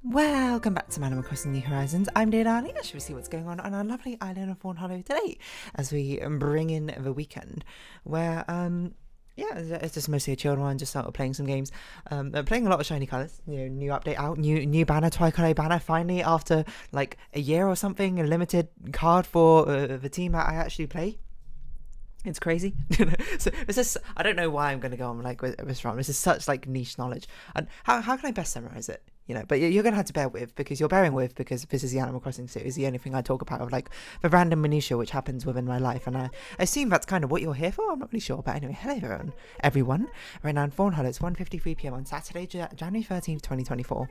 Welcome back to Animal Crossing New Horizons. I'm videodiary. Shall we see what's going on our lovely island of Fawnhollow today as we bring in the weekend where yeah, it's just mostly a chilled one, just started playing some games. Playing a lot of shiny colours, new update out, new banner, Tricolor banner, finally after like a year or something, a limited card for the team that I actually play. It's crazy. So this is, I don't know why I'm going to go on like with this from. This is such like niche knowledge. And how can I best summarize it? But you're going to have to bear with, because you're bearing with, because this is the Animal Crossing series, the only thing I talk about of like the random minutiae which happens within my life. And I assume that's kind of what you're here for. I'm not really sure. But anyway, hello everyone. Right now in Fawnhallow, it's 1:53 p.m. on Saturday, January 13th, 2024.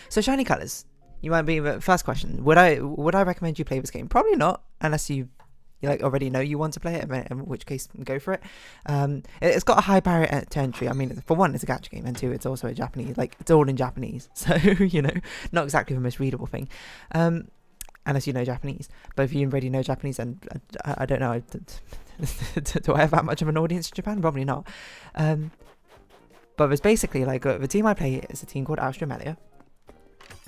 So shiny colours. You might be the first question. Would I recommend you play this game? Probably not, unless you like already know you want to play it, in which case go for it. It's got a high barrier to entry. I mean, for one, it's a gacha game, and two, it's also a Japanese, like it's all in Japanese, so not exactly the most readable thing, unless you know Japanese. But if you already know Japanese, and I don't know, do I have that much of an audience in Japan? Probably not. But it's basically like the team I play is a team called Australia.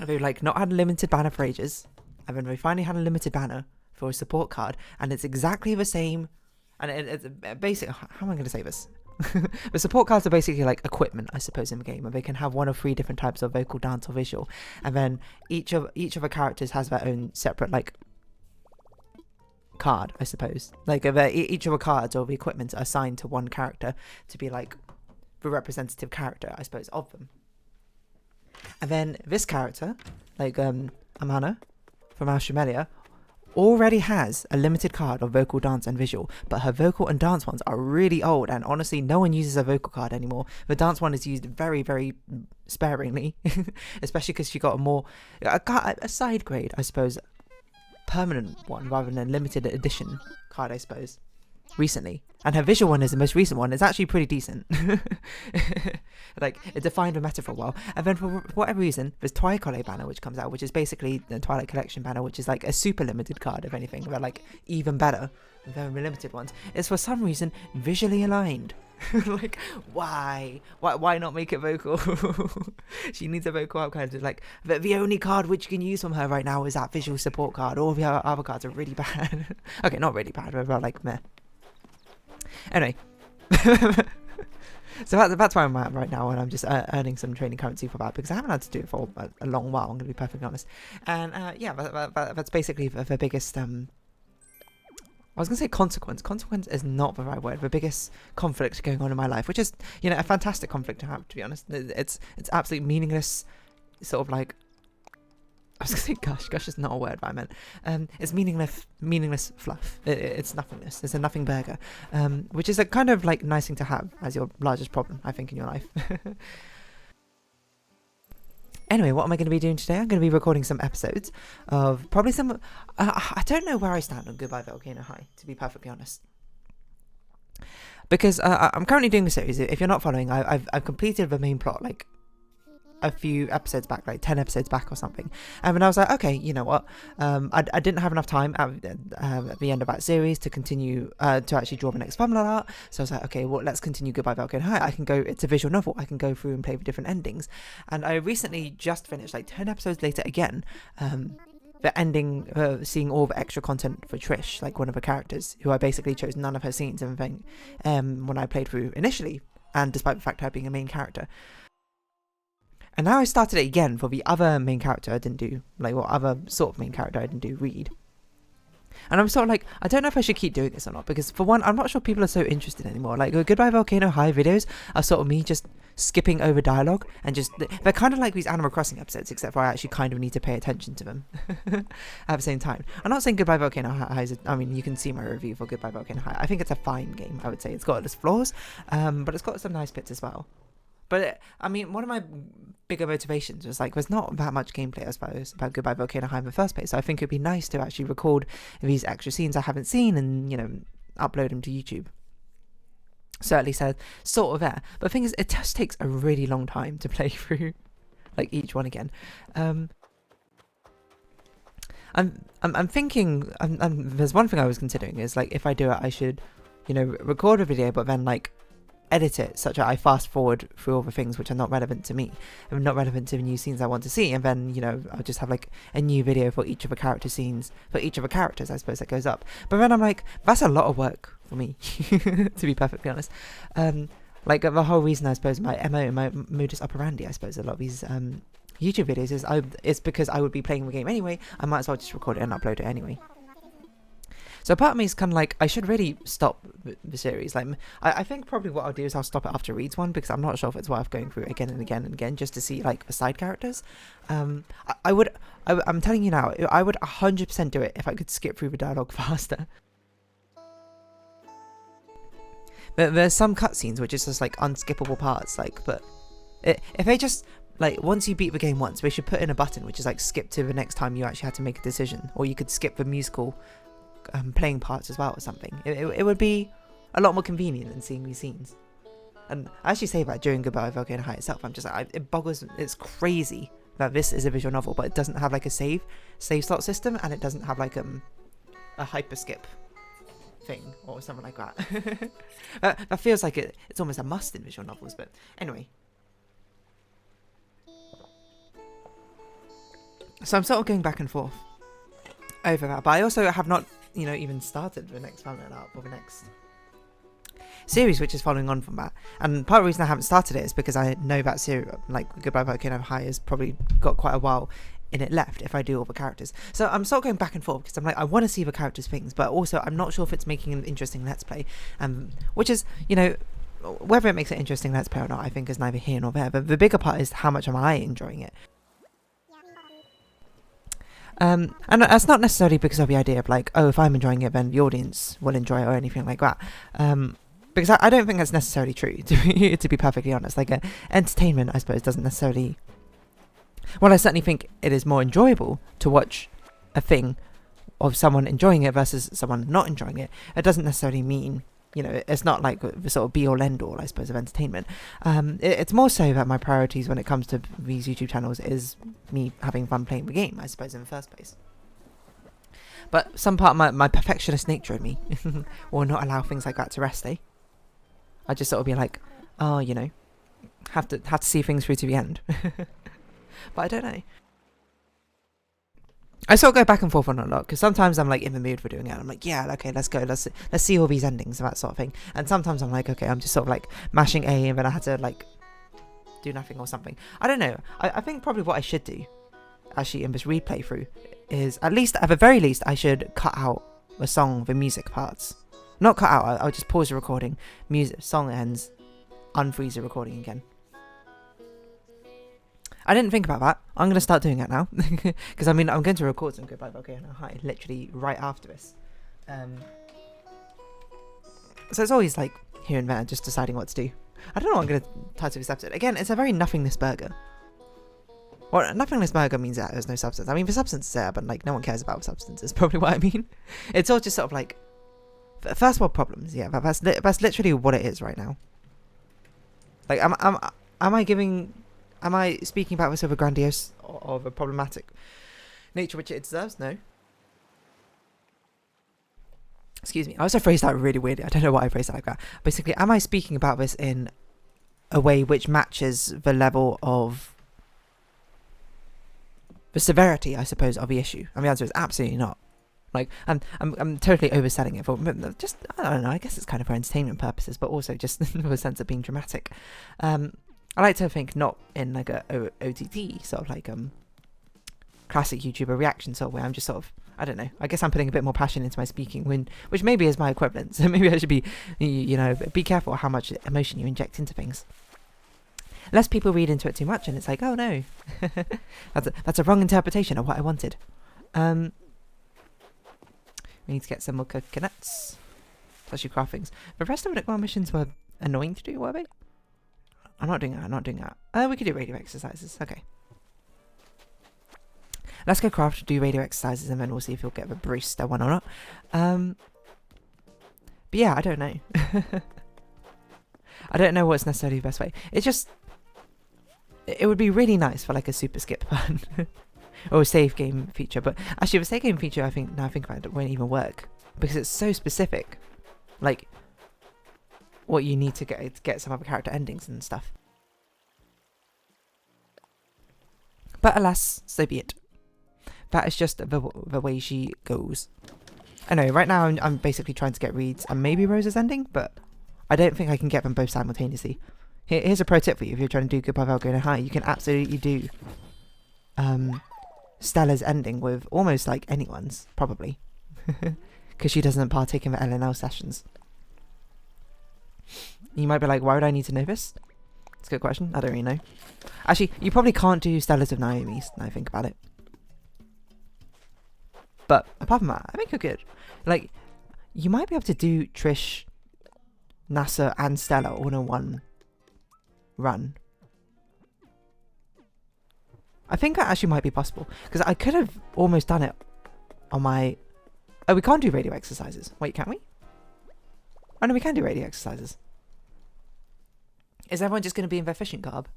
They've like not had a limited banner for ages, and then they finally had a limited banner for a support card, and it's exactly the same. And it's basic. How am I going to say this? The support cards are basically like equipment, I suppose, in the game, and they can have one of three different types of vocal, dance, or visual. And then each of the characters has their own separate like card, I suppose. Like each of the cards or the equipment are assigned to one character to be like the representative character, I suppose, of them. And then this character, like Amana from Australia, already has a limited card of vocal, dance, and visual, but her vocal and dance ones are really old, and honestly no one uses a vocal card anymore. The dance one is used very, very sparingly, especially because she got a side grade, I suppose, permanent one rather than a limited edition card, I suppose, recently. And her visual one is the most recent one. It's actually pretty decent. Like, it defined the meta for a while. And then for whatever reason, there's Tricolor banner, which comes out, which is basically the Twilight Collection banner, which is like a super limited card, if anything. They're like even better than the limited ones. It's for some reason visually aligned. Like, why not make it vocal? She needs a vocal outcard. Like, the only card which you can use from her right now is that visual support card. All the other cards are really bad. Okay, not really bad, but like meh. Anyway, so that's where I'm at right now, and I'm just earning some training currency for that, because I haven't had to do it for a long while, I'm going to be perfectly honest. And yeah, that's basically the biggest, I was going to say consequence. Consequence is not the right word. The biggest conflict going on in my life, which is, a fantastic conflict to have, to be honest. It's absolutely meaningless, sort of like, I was going to say gush is not a word, but I meant, it's meaningless fluff. It's nothingness. It's a nothing burger, which is a kind of like nice thing to have as your largest problem, I think, in your life. Anyway, what am I going to be doing today? I'm going to be recording some episodes of probably some, I don't know where I stand on Goodbye Volcano High, to be perfectly honest. Because I'm currently doing the series. If you're not following, I've completed the main plot, like, a few episodes back, like 10 episodes back or something. And then I was like, okay, you know what, I didn't have enough time at the end of that series to continue to actually draw the next thumbnail art. So I was like, okay, well, let's continue Goodbye Volcano High. I can go, it's a visual novel, I can go through and play with different endings. And I recently just finished, like 10 episodes later again, the ending, seeing all the extra content for Trish, like one of the characters, who I basically chose none of her scenes and everything when I played through initially, and despite the fact of her being a main character. And now I started it again for the other main character I didn't do, like what other sort of main character I didn't do, Reed. And I'm sort of like, I don't know if I should keep doing this or not, because for one, I'm not sure people are so interested anymore. Like, Goodbye Volcano High videos are sort of me just skipping over dialogue, and just, they're kind of like these Animal Crossing episodes, except for I actually kind of need to pay attention to them at the same time. I'm not saying Goodbye Volcano High is, I mean, you can see my review for Goodbye Volcano High. I think it's a fine game, I would say. It's got its flaws, but it's got some nice bits as well. But, I mean, one of my bigger motivations was, like, there's not that much gameplay, I suppose, about Goodbye Volcano High in the first place. So I think it'd be nice to actually record these extra scenes I haven't seen and, upload them to YouTube. So at least they're sort of there. But the thing is, it just takes a really long time to play through, like, each one again. I'm thinking, there's one thing I was considering is, like, if I do it, I should, record a video, but then, like, edit it such that I fast forward through all the things which are not relevant to me and not relevant to the new scenes I want to see, and then, you know, I'll just have like a new video for each of the character scenes, for each of the characters, I suppose, that goes up. But then I'm like, that's a lot of work for me, to be perfectly honest. Like the whole reason, I suppose, my MO, my modus operandi, I suppose, a lot of these YouTube videos is because I would be playing the game anyway. I might as well just record it and upload it anyway. So part of me is kind of like, I should really stop the series. Like, I think probably what I'll do is I'll stop it after Reed's one, because I'm not sure if it's worth going through it again and again and again just to see like the side characters. I'm telling you now, I would 100% do it if I could skip through the dialogue faster. But there's some cutscenes which is just like unskippable parts, like, but if they just, like, once you beat the game once, they should put in a button which is like skip to the next time you actually had to make a decision, or you could skip the musical playing parts as well or something. It would be a lot more convenient than seeing these scenes. And I actually say that during Goodbye Volcano High itself, I'm just like, it boggles, it's crazy that this is a visual novel, but it doesn't have like a save slot system, and it doesn't have like a hyper skip thing or something like that. That feels like it's almost a must in visual novels, but anyway. So I'm sort of going back and forth over that, but I also have not, you know, even started the next Fawnhallow arc or the next series which is following on from that. And part of the reason I haven't started it is because I know that series, like Goodbye Volcano High, has probably got quite a while in it left if I do all the characters. So I'm sort of going back and forth because I'm like, I want to see the characters' things, but also I'm not sure if it's making an interesting let's play, which is, you know, whether it makes it interesting let's play or not, I think is neither here nor there. But the bigger part is how much am I enjoying it. And that's not necessarily because of the idea of like, oh, if I'm enjoying it, then the audience will enjoy it or anything like that. Because I don't think that's necessarily true, to be perfectly honest. Like, entertainment, I suppose, doesn't necessarily... Well, I certainly think it is more enjoyable to watch a thing of someone enjoying it versus someone not enjoying it. It doesn't necessarily mean, you know, it's not like the sort of be-all end-all, I suppose, of entertainment. It's more so that my priorities when it comes to these YouTube channels is me having fun playing the game, I suppose, in the first place. But some part of my perfectionist nature in me will not allow things like that to rest, eh? I just sort of be like, oh, you know, have to see things through to the end. But I don't know. I sort of go back and forth on it a lot, because sometimes I'm like in the mood for doing it. I'm like, yeah, okay, let's go, let's see all these endings and that sort of thing. And sometimes I'm like, okay, I'm just sort of like mashing A and then I had to like do nothing or something. I don't know. I think probably what I should do, actually, in this replay through, is at the very least, I should cut out the song, the music parts. Not cut out, I'll just pause the recording, song ends, unfreeze the recording again. I didn't think about that. I'm going to start doing that now. Because, I mean, I'm going to record some Goodbye Volcano High literally right after this. So it's always like here and there, just deciding what to do. I don't know what I'm going to title this episode. Again, it's a very nothingness burger. Well, nothingness burger means that there's no substance. I mean, the substance is there, but like no one cares about substance is probably what I mean. It's all just sort of like first world problems. Yeah, that's literally what it is right now. Like, am I speaking about this of a grandiose or of a problematic nature which it deserves? No. Excuse me. I also phrased that really weirdly. I don't know why I phrased it like that. Basically, am I speaking about this in a way which matches the level of the severity, I suppose, of the issue? And the answer is absolutely not. Like, I'm totally overselling it for just, I don't know, I guess it's kind of for entertainment purposes, but also just in the sense of being dramatic. I like to think not in like a OTT sort of like classic YouTuber reaction sort of way. I'm just sort of, I don't know, I guess I'm putting a bit more passion into my speaking, which maybe is my equivalent. So maybe I should be, you know, be careful how much emotion you inject into things. Less people read into it too much and it's like, oh no, that's a wrong interpretation of what I wanted. We need to get some more coconuts. Especially craft things. The rest of the Nickmar missions were annoying to do, were they? I'm not doing that. We could do radio exercises. Okay. Let's go craft, do radio exercises, and then we'll see if you'll get the barista one or not. But yeah, I don't know. I don't know what's necessarily the best way. It's just... It would be really nice for like a super skip button. Or a save game feature. But actually, the save game feature, I think, now I think about it, won't even work. Because it's so specific. Like... what you need to get some other character endings and stuff. But alas, so be it. That is just the way she goes. I know, right now I'm basically trying to get Reed's and maybe Rose's ending, but I don't think I can get them both simultaneously. Here's a pro tip for you if you're trying to do Goodbye Valgona High. You can absolutely do Stella's ending with almost like anyone's, probably. Because she doesn't partake in the LNL sessions. You might be like, why would I need to know this? It's a good question. I don't really know. Actually, you probably can't do Stella's with Naomi's, now I think about it. But apart from that, I think you're good. Like, you might be able to do Trish, Nasa, and Stella all in one run. I think that actually might be possible. Because I could have almost done it on my... Oh, we can't do radio exercises. Wait, can we? Oh, no, we can do radio exercises. Is everyone just going to be in their fishing garb?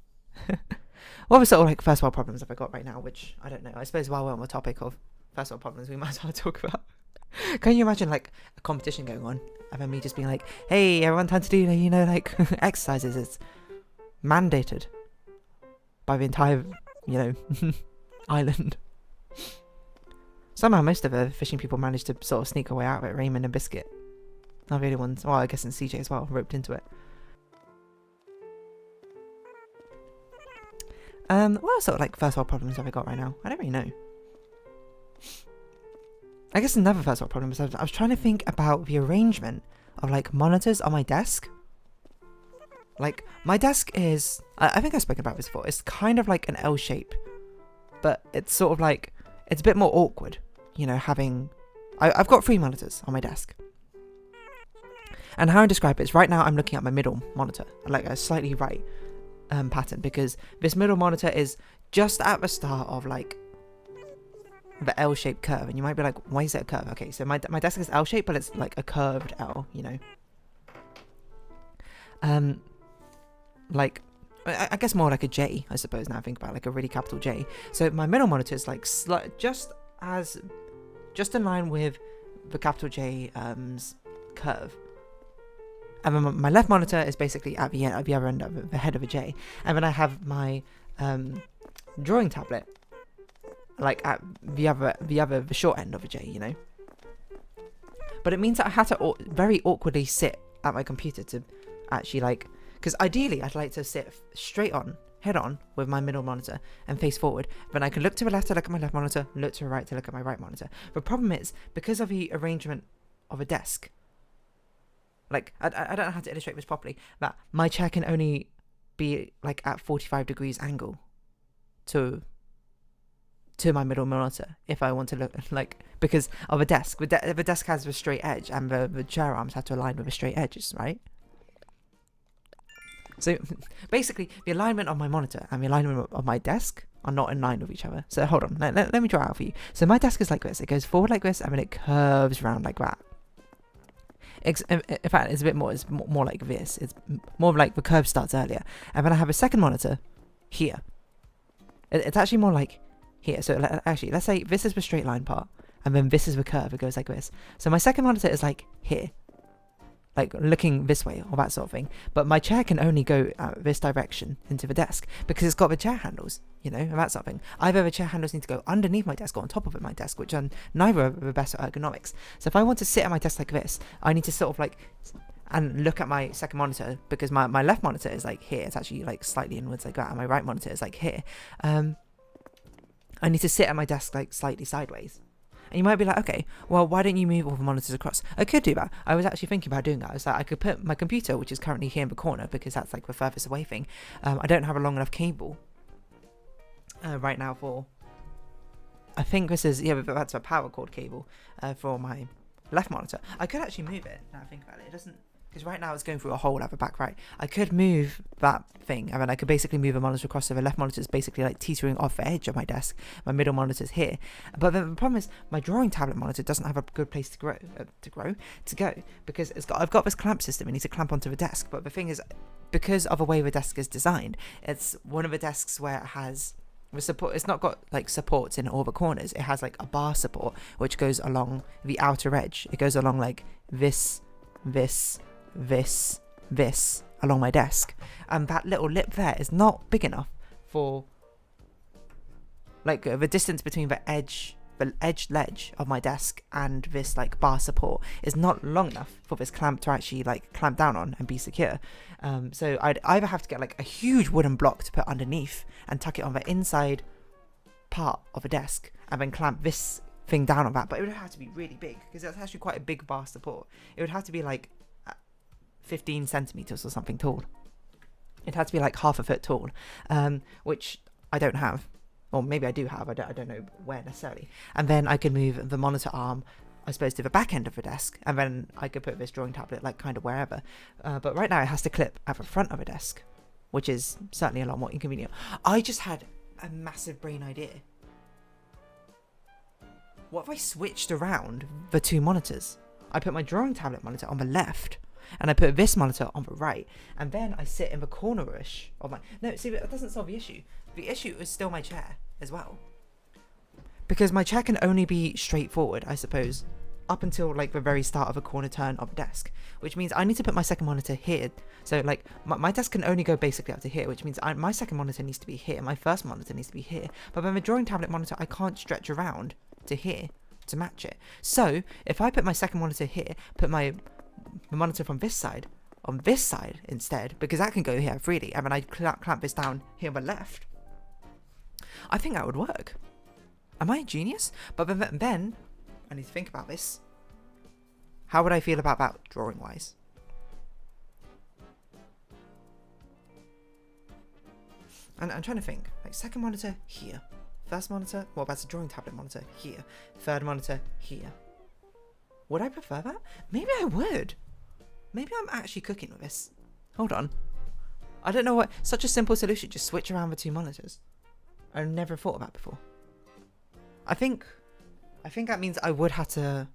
What other sort of like first world problems have I got right now? Which, I don't know. I suppose while we're on the topic of first world problems, we might as well talk about... Can you imagine like a competition going on? And then me just being like, hey, everyone time to do, you know, like exercises. It's mandated by the entire, you know, island. Somehow most of the fishing people managed to sort of sneak away out of it. Raymond and Biscuit are the only ones. Well, I guess and CJ as well, roped into it. What sort of like first world problems have I got right now? I don't really know. I guess another first world problem is I was trying to think about the arrangement of like monitors on my desk. Like my desk is, I think I've spoken about this before. It's kind of like an L shape, but it's sort of like, it's a bit more awkward, you know, having, I've got 3 monitors on my desk. And how I describe it is right now I'm looking at my middle monitor, like a slightly right pattern, because this middle monitor is just at the start of like the L-shaped curve, and you might be like, why is it a curve? Okay, so my desk is L-shaped, but it's like a curved L, you know. Like, I guess more like a J, I suppose, now I think about it, like a really capital J. So my middle monitor is like just in line with the capital J curve. And then my left monitor is basically at the other end of the head of a J. And then I have my drawing tablet like at the short end of a J, you know. But it means that I had to very awkwardly sit at my computer to actually like, because ideally I'd like to sit straight on, head on with my middle monitor and face forward. Then I can look to the left to look at my left monitor, look to the right to look at my right monitor. The problem is, because of the arrangement of a desk, like, I don't know how to illustrate this properly, that my chair can only be, like, at 45 degrees angle to my middle monitor if I want to look, like, because of a desk. The desk has a straight edge, and the chair arms have to align with the straight edges, right? So, basically, the alignment of my monitor and the alignment of my desk are not in line with each other. So, hold on, let me draw it out for you. So, my desk is like this. It goes forward like this, and then it curves around like that. In fact, it's a bit more, it's more like this. It's more of like the curve starts earlier. And then I have a second monitor here. It's actually more like here. So actually, let's say this is the straight line part, and then this is the curve. It goes like this. So my second monitor is like here, like looking this way or that sort of thing. But my chair can only go this direction into the desk because it's got the chair handles, you know, and that sort of thing. Either the chair handles need to go underneath my desk or on top of my desk, which are neither of the best ergonomics. So if I want to sit at my desk like this, I need to sort of like and look at my second monitor, because my left monitor is like here. It's actually like slightly inwards like that, and my right monitor is like here. I need to sit at my desk like slightly sideways. And you might be like, okay, well, why don't you move all the monitors across? I could do that. I was actually thinking about doing that. I was like, I could put my computer, which is currently here in the corner, because that's like the furthest away thing. I don't have a long enough cable right now for, I think this is, yeah, that's a power cord cable for my left monitor. I could actually move it, now I think about it. It doesn't, because right now it's going through a hole at the back right. I could move that thing, and then I could basically move a monitor across, so the left monitor is basically like teetering off the edge of my desk. My middle monitor's here. But then the problem is, my drawing tablet monitor doesn't have a good place to go, because I've got this clamp system. It needs to clamp onto the desk. But the thing is, because of the way the desk is designed, it's one of the desks where it has the support. It's not got like supports in all the corners. It has like a bar support which goes along the outer edge. It goes along like this, this along my desk, and that little lip there is not big enough for, like, the distance between the edge ledge of my desk and this like bar support is not long enough for this clamp to actually like clamp down on and be secure. So I'd either have to get like a huge wooden block to put underneath and tuck it on the inside part of a desk and then clamp this thing down on that, but it would have to be really big because that's actually quite a big bar support. It would have to be like 15 centimeters or something tall. It had to be like half a foot tall, which I don't have. Or maybe I do have, I don't know where necessarily. And then I could move the monitor arm, I suppose, to the back end of the desk, and then I could put this drawing tablet like kind of wherever. But right now it has to clip at the front of a desk, which is certainly a lot more inconvenient. I just had a massive brain idea. What if I switched around the two monitors? I put my drawing tablet monitor on the left, and I put this monitor on the right, and then I sit in the corner-ish of my... No, see, that doesn't solve the issue. The issue is still my chair as well. Because my chair can only be straight forward, I suppose, up until like the very start of a corner turn of the desk, which means I need to put my second monitor here. So like my desk can only go basically up to here, which means my second monitor needs to be here, my first monitor needs to be here. But then the drawing tablet monitor, I can't stretch around to here to match it. So if I put my second monitor here, put my monitor from this side on this side instead, because that can go here freely, and then I clamp this down here on the left, I think that would work. Am I a genius? But then I need to think about this. How would I feel about that drawing wise? And I'm trying to think, like second monitor here, first monitor, well that's a drawing tablet monitor here, third monitor here. Would I prefer that? Maybe I would. Maybe I'm actually cooking with this. Hold on. I don't know what, such a simple solution, just switch around the two monitors. I've never thought of that before. I think that means I would have to...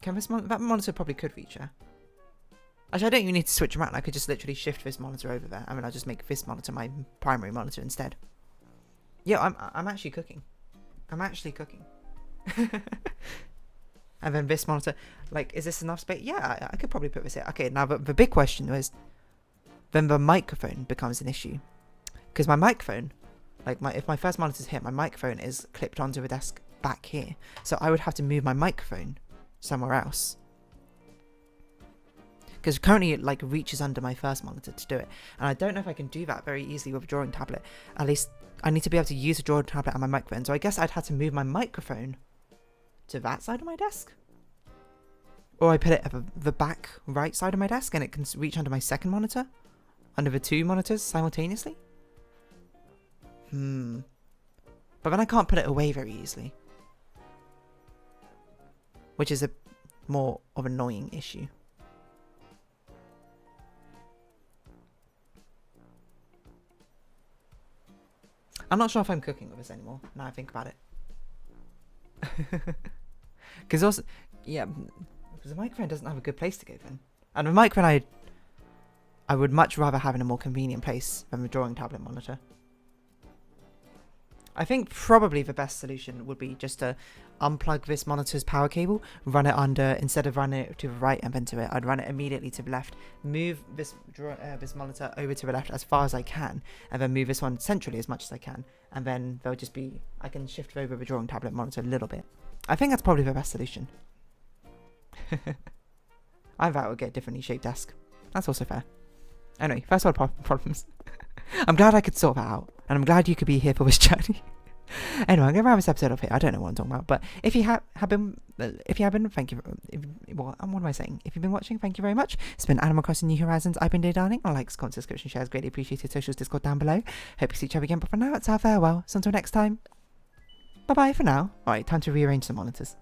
Can this that monitor probably could feature. Actually, I don't even need to switch around. I could just literally shift this monitor over there. I mean, I'll just make this monitor my primary monitor instead. Yeah, I'm actually cooking. I'm actually cooking. And then this monitor, like, is this enough space? Yeah, I could probably put this here. Okay, now the big question is, then the microphone becomes an issue. Because my microphone, like if my first monitor's here, my microphone is clipped onto the desk back here. So I would have to move my microphone somewhere else. Because currently it like reaches under my first monitor to do it. And I don't know if I can do that very easily with a drawing tablet. At least I need to be able to use a drawing tablet and my microphone. So I guess I'd have to move my microphone to that side of my desk. Or I put it at the back right side of my desk and it can reach under my second monitor. Under the two monitors simultaneously. But then I can't put it away very easily. Which is a more of an annoying issue. I'm not sure if I'm cooking with this anymore, now I think about it. Because also, yeah, because the microphone doesn't have a good place to go then. And the microphone I would much rather have in a more convenient place than the drawing tablet monitor. I think probably the best solution would be just to unplug this monitor's power cable, run it under, instead of running it to the right and then to it, I'd run it immediately to the left, move this monitor over to the left as far as I can, and then move this one centrally as much as I can, and then there'll just be, I can shift over the drawing tablet monitor a little bit. I think that's probably the best solution. I thought I would get a differently shaped desk. That's also fair. Anyway, first world problems. I'm glad I could sort that out, and I'm glad you could be here for this journey. Anyway, I'm going to wrap this episode off here. I don't know what I'm talking about, but if you have been, thank you. What am I saying? If you've been watching, thank you very much. It's been Animal Crossing New Horizons. I've been Dear Darling. Likes, comments, subscription, shares, greatly appreciated. Socials, Discord down below. Hope you see each other again, but for now, it's our farewell. So until next time, bye-bye for now. Alright, time to rearrange some monitors.